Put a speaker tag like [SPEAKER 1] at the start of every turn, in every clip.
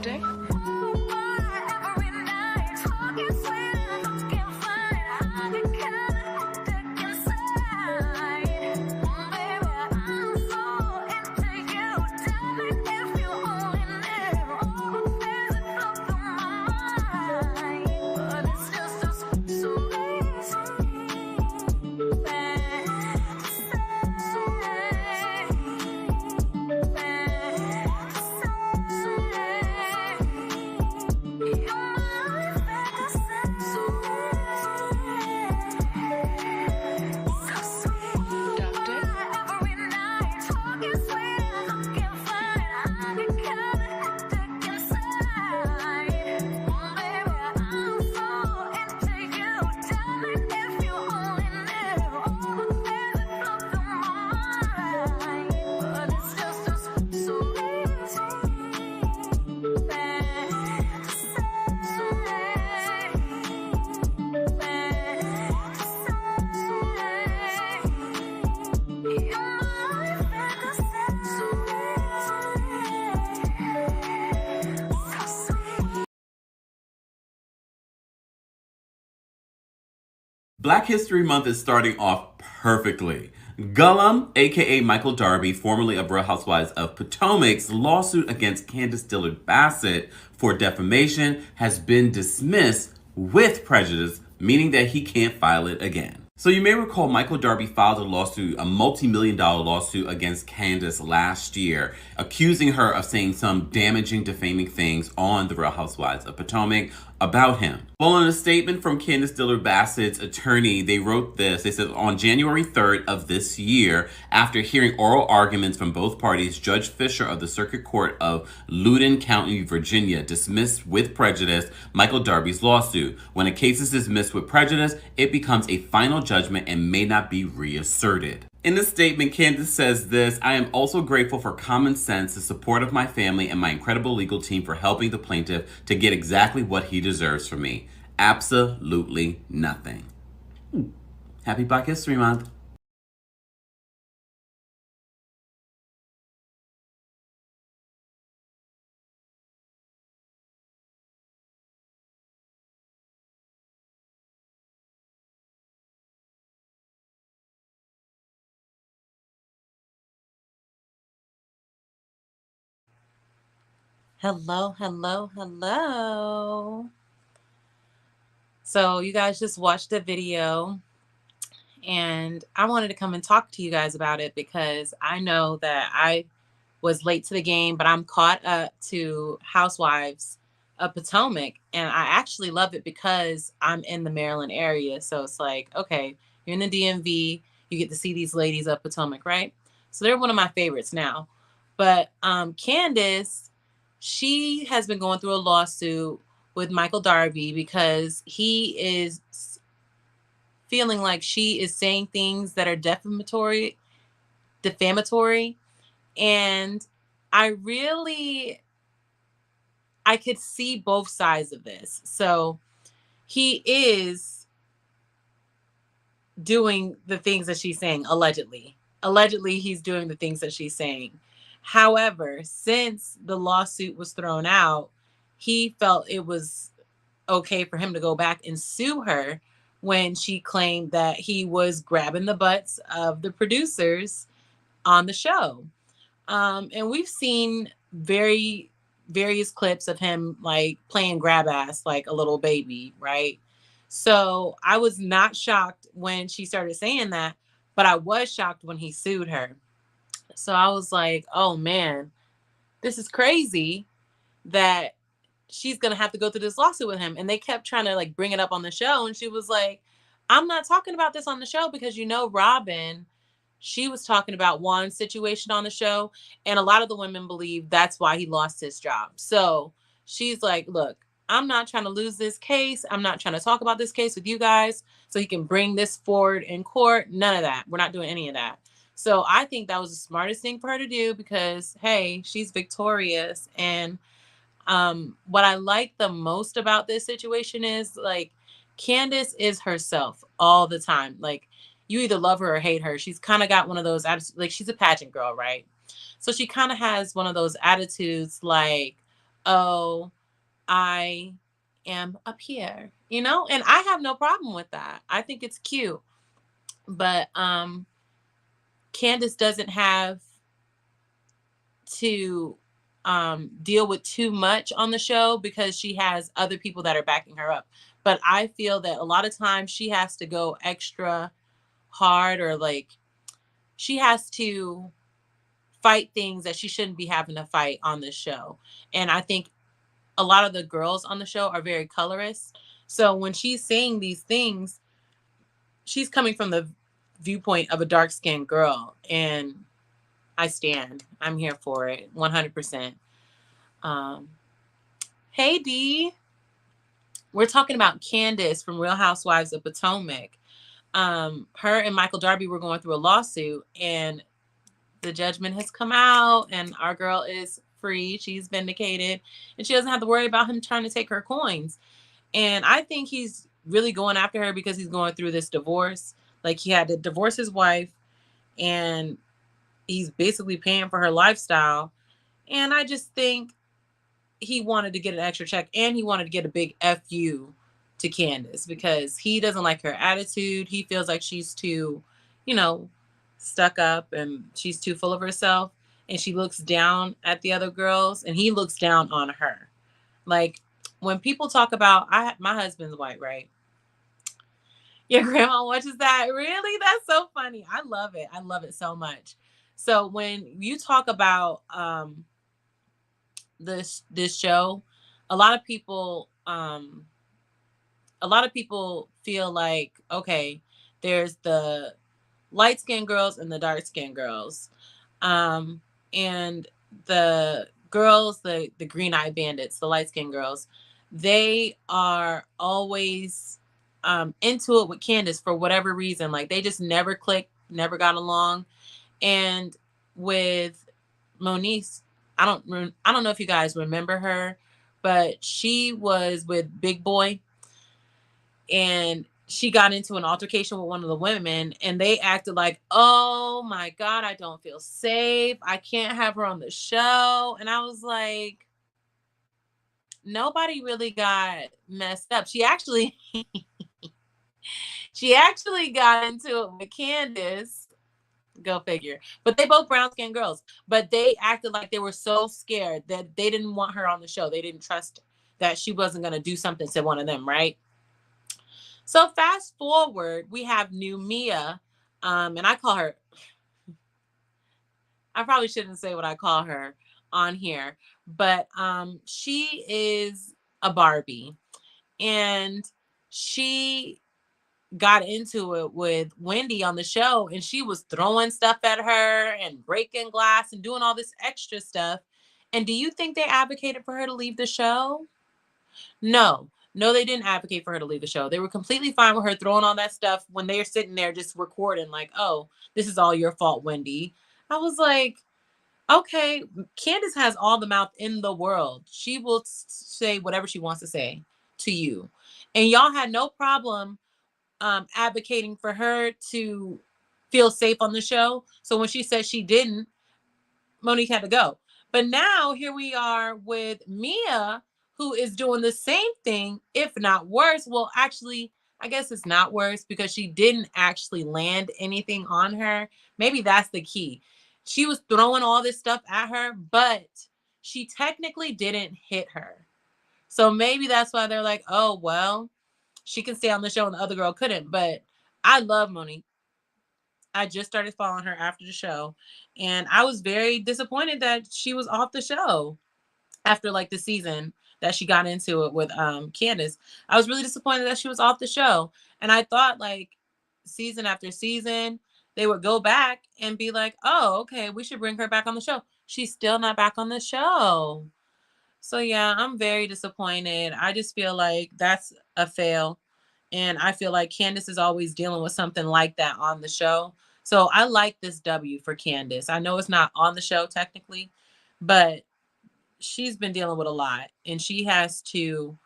[SPEAKER 1] Doctor?
[SPEAKER 2] Black History Month is starting off perfectly. Gullum, aka Michael Darby, formerly of Real Housewives of Potomac's lawsuit against Candiace Dillard Bassett for defamation has been dismissed with prejudice, meaning that he can't file it again. So you may recall Michael Darby filed a multi-million-dollar lawsuit against Candiace last year, accusing her of saying some damaging, defaming things on the Real Housewives of Potomac about him. Well, in a statement from Candiace Dillard Bassett's attorney, they wrote this. They said, on January 3rd of this year, after hearing oral arguments from both parties, Judge Fisher of the Circuit Court of Loudoun County, Virginia, dismissed with prejudice Michael Darby's lawsuit. When a case is dismissed with prejudice, it becomes a final judgment and may not be reasserted. In the statement, Candiace says this: I am also grateful for common sense, the support of my family, and my incredible legal team for helping the plaintiff to get exactly what he deserves from me. Absolutely nothing. Happy Black History Month.
[SPEAKER 3] Hello, hello, hello. So you guys just watched the video and I wanted to come and talk to you guys about it because I know that I was late to the game, but I'm caught up to Housewives of Potomac and I actually love it because I'm in the Maryland area. So it's like, okay, you're in the DMV, you get to see these ladies of Potomac, right? So they're one of my favorites now. But Candiace, she has been going through a lawsuit with Michael Darby because he is feeling like she is saying things that are defamatory, and I could see both sides of this. So he is doing the things that she's saying, allegedly. Allegedly, he's doing the things that she's saying. However, since the lawsuit was thrown out, he felt it was okay for him to go back and sue her when she claimed that he was grabbing the butts of the producers on the show. And we've seen various clips of him like playing grab ass like a little baby, right? So I was not shocked when she started saying that, but I was shocked when he sued her. So I was like, oh man, this is crazy that she's going to have to go through this lawsuit with him. And they kept trying to like bring it up on the show. And she was like, I'm not talking about this on the show because, Robin, she was talking about Juan's situation on the show. And a lot of the women believe that's why he lost his job. So she's like, look, I'm not trying to lose this case. I'm not trying to talk about this case with you guys so he can bring this forward in court. None of that. We're not doing any of that. So I think that was the smartest thing for her to do because, hey, she's victorious. And what I like the most about this situation is like Candiace is herself all the time. Like you either love her or hate her. She's kind of got one of those like she's a pageant girl, right? So she kind of has one of those attitudes like, oh, I am up here, you know? And I have no problem with that. I think it's cute. But Candace doesn't have to deal with too much on the show because she has other people that are backing her up. But I feel that a lot of times she has to go extra hard, or like she has to fight things that she shouldn't be having to fight on this show. And I think a lot of the girls on the show are very colorist. So when she's saying these things, she's coming from the viewpoint of a dark skinned girl. And I stand. I'm here for it 100%. Hey, D. We're talking about Candace from Real Housewives of Potomac. Her and Michael Darby were going through a lawsuit, and the judgment has come out, and our girl is free. She's vindicated, and she doesn't have to worry about him trying to take her coins. And I think he's really going after her because he's going through this divorce. Like, he had to divorce his wife, and he's basically paying for her lifestyle. And I just think he wanted to get an extra check, and he wanted to get a big FU to Candace because he doesn't like her attitude. He feels like she's too, you know, stuck up, and she's too full of herself, and she looks down at the other girls, and he looks down on her. Like, when people talk about, my husband's white, right? Your grandma watches that. Really? That's so funny. I love it. I love it so much. So when you talk about this show, a lot of people feel like, okay, there's the light-skinned girls and the dark-skinned girls. And the girls, the green-eyed bandits, the light-skinned girls, they are always into it with Candace for whatever reason. Like, they just never clicked, never got along. And with Moniece, I don't know if you guys remember her, but she was with Big Boy, and she got into an altercation with one of the women, and they acted like, oh my God, I don't feel safe. I can't have her on the show. And I was like, nobody really got messed up. She actually got into it with Candace. Go figure. But they both brown skinned girls. But they acted like they were so scared that they didn't want her on the show. They didn't trust that she wasn't going to do something to one of them, right? So fast forward, we have new Mia. And I call her, I probably shouldn't say what I call her on here, but she is a Barbie. And she got into it with Wendy on the show, and she was throwing stuff at her and breaking glass and doing all this extra stuff. And do you think they advocated for her to leave the show? No, they didn't advocate for her to leave the show. They were completely fine with her throwing all that stuff when they're sitting there just recording, like, oh, this is all your fault, Wendy. I was like, okay, Candace has all the mouth in the world. She will say whatever she wants to say to you. And y'all had no problem advocating for her to feel safe on the show. So when she said she didn't, Monique had to go. But now here we are with Mia, who is doing the same thing, if not worse. Well, actually, I guess it's not worse because she didn't actually land anything on her. Maybe that's the key. She was throwing all this stuff at her, but she technically didn't hit her. So maybe that's why they're like, oh, well, she can stay on the show and the other girl couldn't. But I love Monique. I just started following her after the show, and I was very disappointed that she was off the show after like the season that she got into it with Candace. I was really disappointed that she was off the show, and I thought like season after season they would go back and be like, oh, okay, we should bring her back on the show. She's still not back on the show. So yeah, I'm very disappointed. I just feel like that's a fail. And I feel like Candace is always dealing with something like that on the show. So I like this W for Candace. I know it's not on the show technically, but she's been dealing with a lot. And she has to,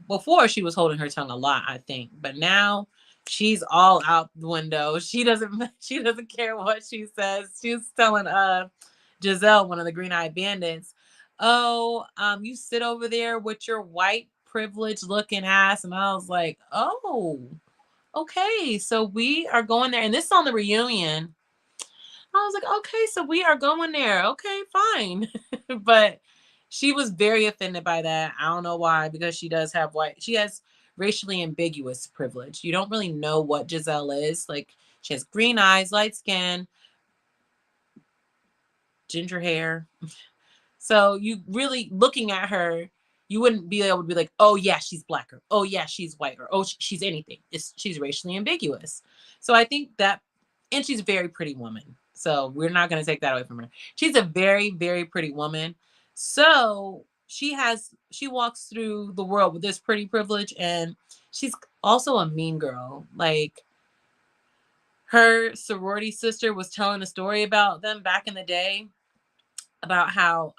[SPEAKER 3] before she was holding her tongue a lot, I think. But now she's all out the window. She doesn't care what she says. She's telling Giselle, one of the Green Eyed Bandits, oh, you sit over there with your white privilege looking ass. And I was like, oh, okay. So we are going there. And this is on the reunion. I was like, okay, so we are going there. Okay, fine. But she was very offended by that. I don't know why, because she has racially ambiguous privilege. You don't really know what Giselle is. Like, she has green eyes, light skin, ginger hair. So you really looking at her, you wouldn't be able to be like, oh yeah, she's black, or oh yeah, she's white, or oh she's anything. She's racially ambiguous. So I think that, and she's a very pretty woman. So we're not going to take that away from her. She's a very, very pretty woman. So she walks through the world with this pretty privilege, and she's also a mean girl. Like, her sorority sister was telling a story about them back in the day, about how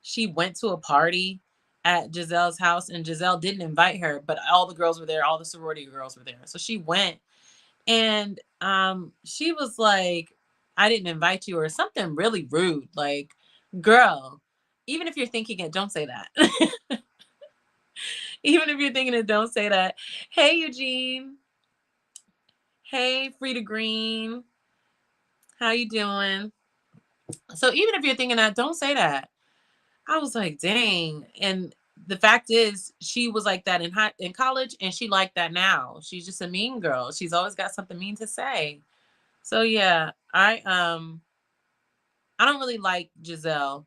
[SPEAKER 3] she went to a party at Giselle's house, and Giselle didn't invite her, but all the girls were there, all the sorority girls were there. So she went, and she was like, I didn't invite you, or something really rude. Like, girl, even if you're thinking it, don't say that. Even if you're thinking it, don't say that. Hey, Eugene. Hey, Frida Green. How you doing? So even if you're thinking that, don't say that. I was like, dang. And the fact is, she was like that in college, and she like that now. She's just a mean girl. She's always got something mean to say. So yeah, I don't really like Giselle.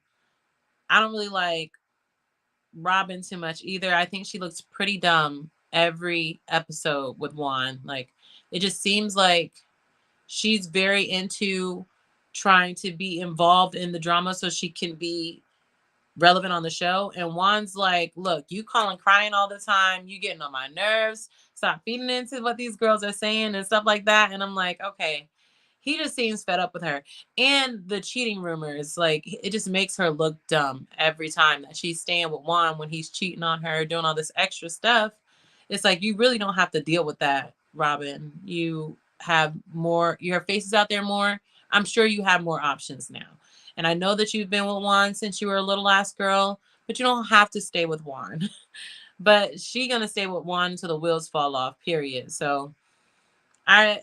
[SPEAKER 3] I don't really like Robin too much either. I think she looks pretty dumb every episode with Juan. Like, it just seems like she's very into trying to be involved in the drama so she can be relevant on the show. And Juan's like, look, you calling crying all the time, you getting on my nerves, stop feeding into what these girls are saying and stuff like that. And I'm like, okay, he just seems fed up with her. And the cheating rumors, like, it just makes her look dumb every time that she's staying with Juan when he's cheating on her, doing all this extra stuff. It's like, you really don't have to deal with that, Robin. You have more, your face is out there more. I'm sure you have more options now. And I know that you've been with Juan since you were a little ass girl, but you don't have to stay with Juan. But she gonna stay with Juan until the wheels fall off, period. So I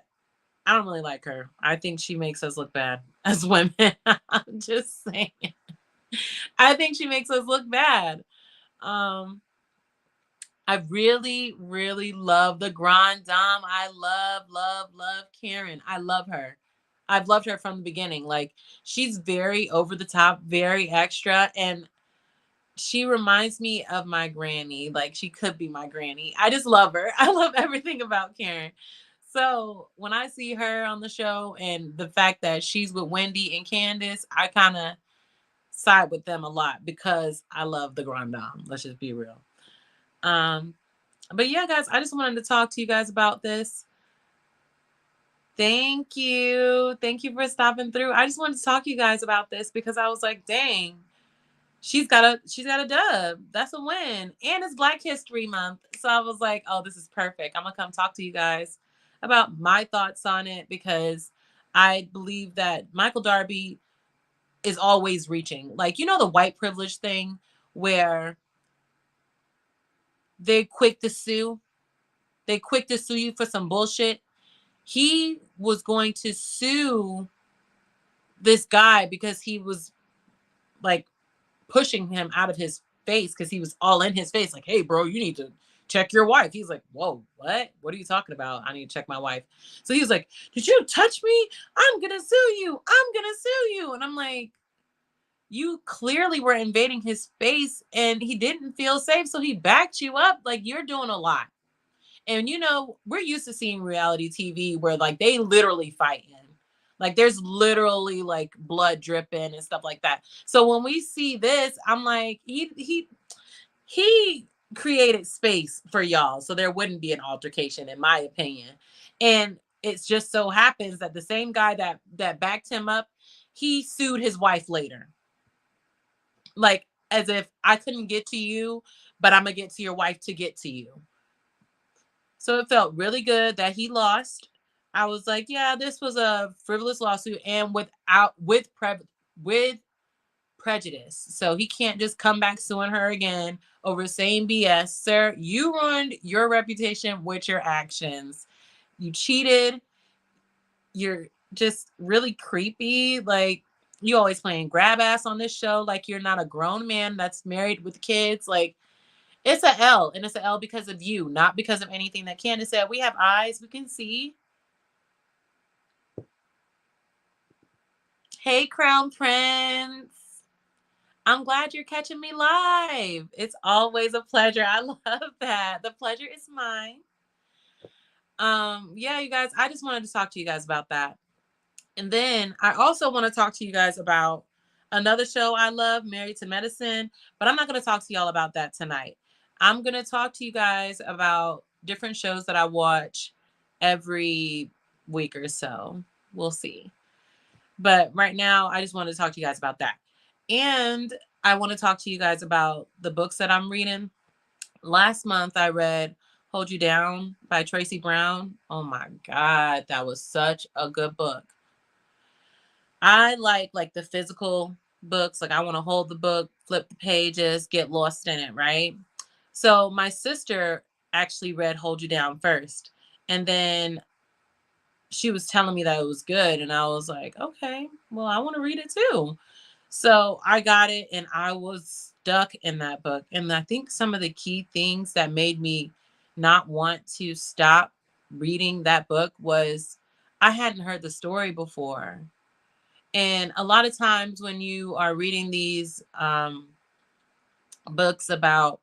[SPEAKER 3] don't really like her. I think she makes us look bad as women. I'm just saying. I think she makes us look bad. Um, I really, really love the Grand Dame. I love Karen. I love her. I've loved her from the beginning. Like, she's very over the top, very extra, and she reminds me of my granny. Like, she could be my granny. I just love her. I love everything about Karen. So when I see her on the show, and the fact that she's with Wendy and Candace, I kind of side with them a lot because I love the Grand Dame. Let's just be real. But yeah, guys, I just wanted to talk to you guys about this. Thank you. Thank you for stopping through. I just wanted to talk to you guys about this because I was like, dang, she's got a dub. That's a win. And it's Black History Month. So I was like, oh, this is perfect. I'm gonna come talk to you guys about my thoughts on it, because I believe that Michael Darby is always reaching. Like, the white privilege thing where they're quick to sue. They quick to sue you for some bullshit. He was going to sue this guy because he was like pushing him out of his face, because he was all in his face. Like, hey, bro, you need to check your wife. He's like, whoa, what? What are you talking about? I need to check my wife. So he was like, did you touch me? I'm going to sue you. I'm going to sue you. And I'm like, you clearly were invading his space and he didn't feel safe. So he backed you up. Like, you're doing a lot. And, we're used to seeing reality TV where, like, they literally fighting. Like, there's literally, like, blood dripping and stuff like that. So when we see this, I'm like, he created space for y'all so there wouldn't be an altercation, in my opinion. And it just so happens that the same guy that backed him up, he sued his wife later. Like, as if I couldn't get to you, but I'm going to get to your wife to get to you. So it felt really good that he lost. I was like, yeah, this was a frivolous lawsuit, and with with prejudice. So he can't just come back suing her again over the same BS. Sir, you ruined your reputation with your actions. You cheated. You're just really creepy. Like, you always playing grab ass on this show. Like, you're not a grown man that's married with kids. Like, it's a L, and it's a L because of you, not because of anything that Candace said. We have eyes, we can see. Hey, Crown Prince. I'm glad you're catching me live. It's always a pleasure. I love that. The pleasure is mine. Yeah, you guys, I just wanted to talk to you guys about that. And then I also want to talk to you guys about another show I love, Married to Medicine, but I'm not going to talk to y'all about that tonight. I'm going to talk to you guys about different shows that I watch every week or so. We'll see. But right now, I just wanted to talk to you guys about that. And I want to talk to you guys about the books that I'm reading. Last month, I read Hold You Down by Tracy Brown. Oh my God, that was such a good book. I like the physical books. Like, I want to hold the book, flip the pages, get lost in it, right? So my sister actually read Hold You Down first. And then she was telling me that it was good. And I was like, okay, well, I want to read it too. So I got it and I was stuck in that book. And I think some of the key things that made me not want to stop reading that book was I hadn't heard the story before. And a lot of times when you are reading these books about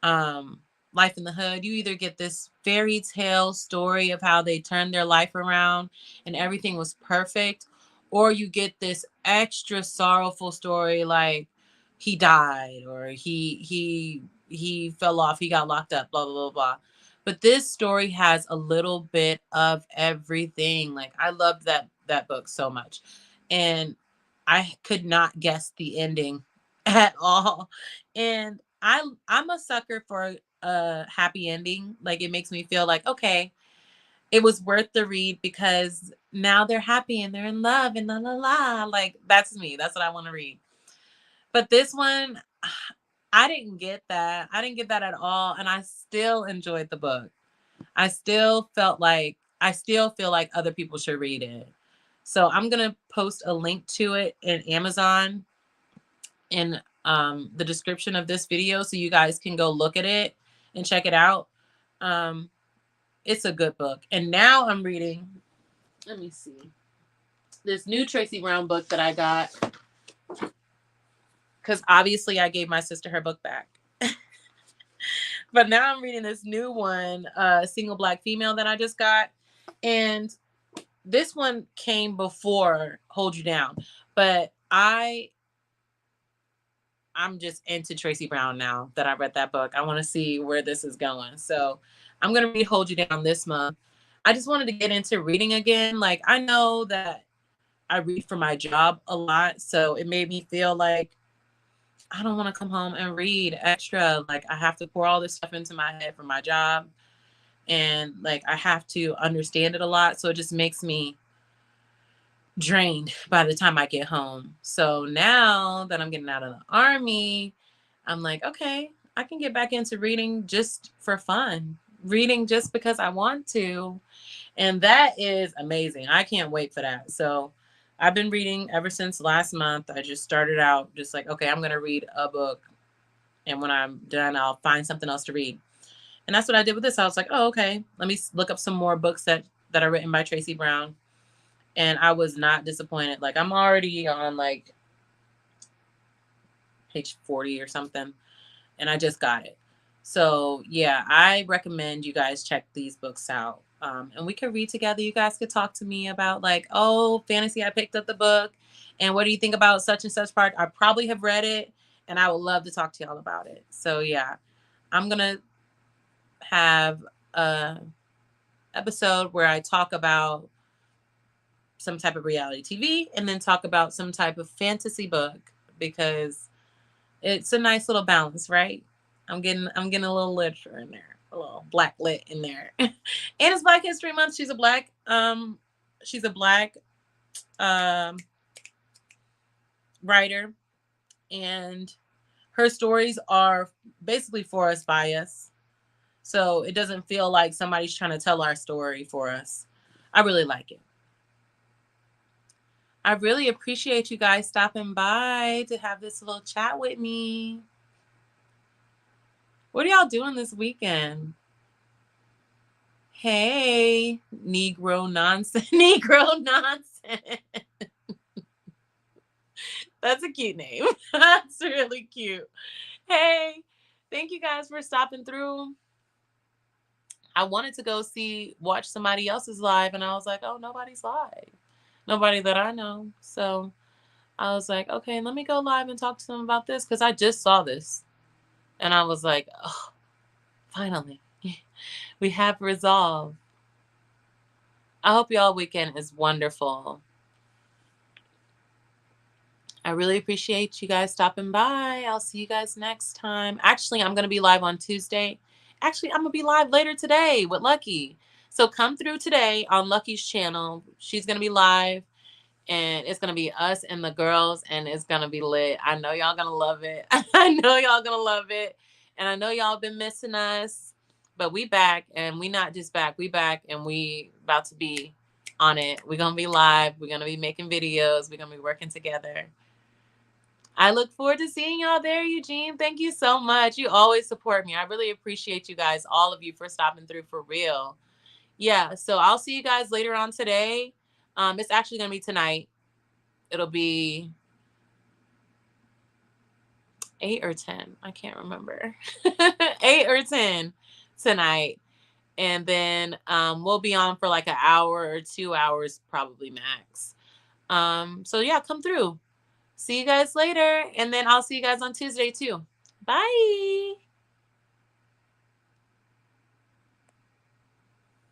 [SPEAKER 3] life in the hood, you either get this fairy tale story of how they turned their life around and everything was perfect, or you get this extra sorrowful story like he died or he fell off, he got locked up, blah blah blah blah. But this story has a little bit of everything. Like, I loved that book so much. And I could not guess the ending at all. And I'm a sucker for a happy ending. Like, it makes me feel like, okay, it was worth the read because now they're happy and they're in love and la la la. Like, that's me. That's what I want to read. But this one, I didn't get that. I didn't get that at all. And I still enjoyed the book. I still feel like other people should read it. So I'm gonna post a link to it in Amazon in the description of this video so you guys can go look at it and check it out. It's a good book. And now I'm reading, let me see, this new Tracy Brown book that I got, because obviously I gave my sister her book back. But now I'm reading this new one, Single Black Female, that I just got. And this one came before Hold You Down. But I'm just into Tracy Brown now that I read that book. I want to see where this is going. So I'm going to read Hold You Down this month. I just wanted to get into reading again. Like, I know that I read for my job a lot. So it made me feel like I don't want to come home and read extra. Like, I have to pour all this stuff into my head for my job. And like, I have to understand it a lot. So it just makes me drained by the time I get home. So now that I'm getting out of the army, I'm like, okay, I can get back into reading just for fun, reading just because I want to. And that is amazing. I can't wait for that. So I've been reading ever since last month. I just started out just like, okay, I'm going to read a book. And when I'm done, I'll find something else to read. And that's what I did with this. I was like, oh, okay, let me look up some more books that are written by Tracy Brown. And I was not disappointed. Like, I'm already on like page 40 or something. And I just got it. So yeah, I recommend you guys check these books out. And we can read together. You guys could talk to me about like, oh, fantasy, I picked up the book. And what do you think about such and such part? I probably have read it. And I would love to talk to y'all about it. So yeah, I'm going to have a episode where I talk about some type of reality TV and then talk about some type of fantasy book, because it's a nice little balance, right? I'm getting a little literature in there, a little black lit in there. And it's Black History Month. She's a black writer, and her stories are basically for us by us. So it doesn't feel like somebody's trying to tell our story for us. I really like it. I really appreciate you guys stopping by to have this little chat with me. What are y'all doing this weekend? Hey, Negro nonsense. Negro nonsense. That's a cute name. That's really cute. Hey, thank you guys for stopping through. I wanted to go watch somebody else's live, and I was like, oh, nobody's live. Nobody that I know. So I was like, okay, let me go live and talk to them about this, because I just saw this. And I was like, oh, finally, we have resolve. I hope y'all weekend is wonderful. I really appreciate you guys stopping by. I'll see you guys next time. Actually, I'm going to be live on Tuesday. Actually, I'm going to be live later today with Lucky. So come through today on Lucky's channel. She's going to be live, and it's going to be us and the girls, and it's going to be lit. I know y'all going to love it. I know y'all going to love it. And I know y'all been missing us, but we back, and we not just back. We back, and we about to be on it. We're going to be live. We're going to be making videos. We're going to be working together. I look forward to seeing y'all there, Eugene. Thank you so much. You always support me. I really appreciate you guys, all of you, for stopping through for real. Yeah, so I'll see you guys later on today. It's actually going to be tonight. It'll be 8 or 10. I can't remember. 8 or 10 tonight. And then we'll be on for like an hour or 2 hours, probably max. So yeah, come through. See you guys later. And then I'll see you guys on Tuesday too. Bye.